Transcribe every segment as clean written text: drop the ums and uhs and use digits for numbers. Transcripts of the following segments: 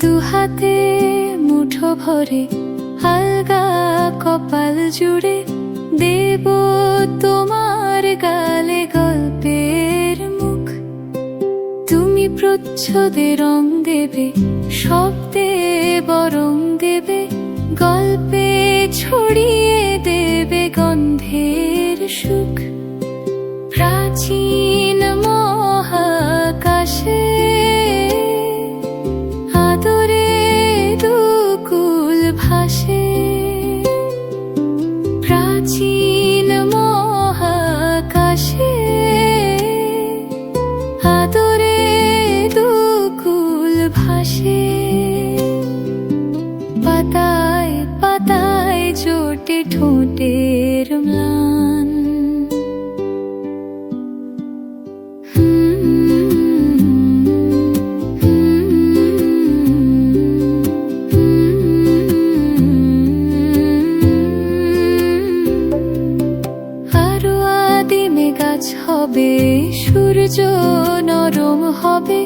দুহাতে মুঠো ভরে আলগা কপাল জুড়ে দেব তোমার গালে গল্পের মুখ। তুমি প্রচ্ছদে রং দেবে, শব্দে বরং দেবে, গল্পে ছড়িয়ে দেবে গন্ধের সুখ। প্রাচীন মহাকাশে আদরে দুকুল ভাসে, প্রাচীন মহাকাশে আদরে দুকুল ভাসে। পাতায় পাতায় জোটে ঠোঁটের ম্লান, আরো আদিমে গাছ হবে, সূর্য নরম হবে,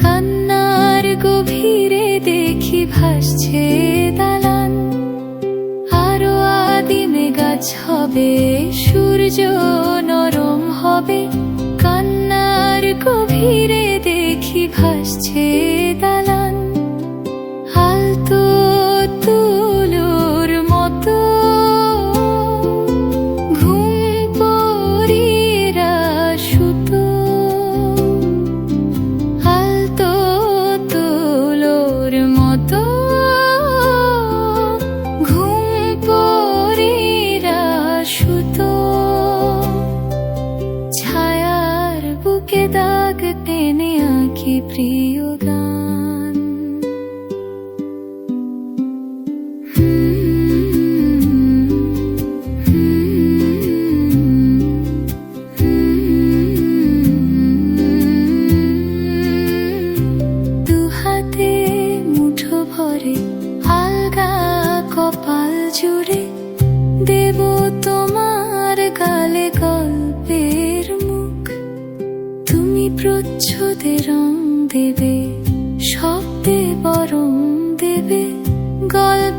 কান্নার গভীরে দেখি ভাসছে দালান। আরো আদিমে গাছ হবে, সূর্য নরম হবে, কান্নার গভীরে দেখি ভাসছে দালান। আলতো তুলোর মতো ঘুম পরীরা সুতো, আলতো তুলোর মতো ঘুম পরীরা সুতো। ছায়ার বুকে দাগ টেনে আঁকি প্রিয় গান। দুহাতে মুঠো ভরে আলগা কপাল জুড়ে দেব তোমার গালে গল্পের মুখ। তুমি প্রচ্ছদে রং দেবে, শব্দে বরং দেবে, গল্প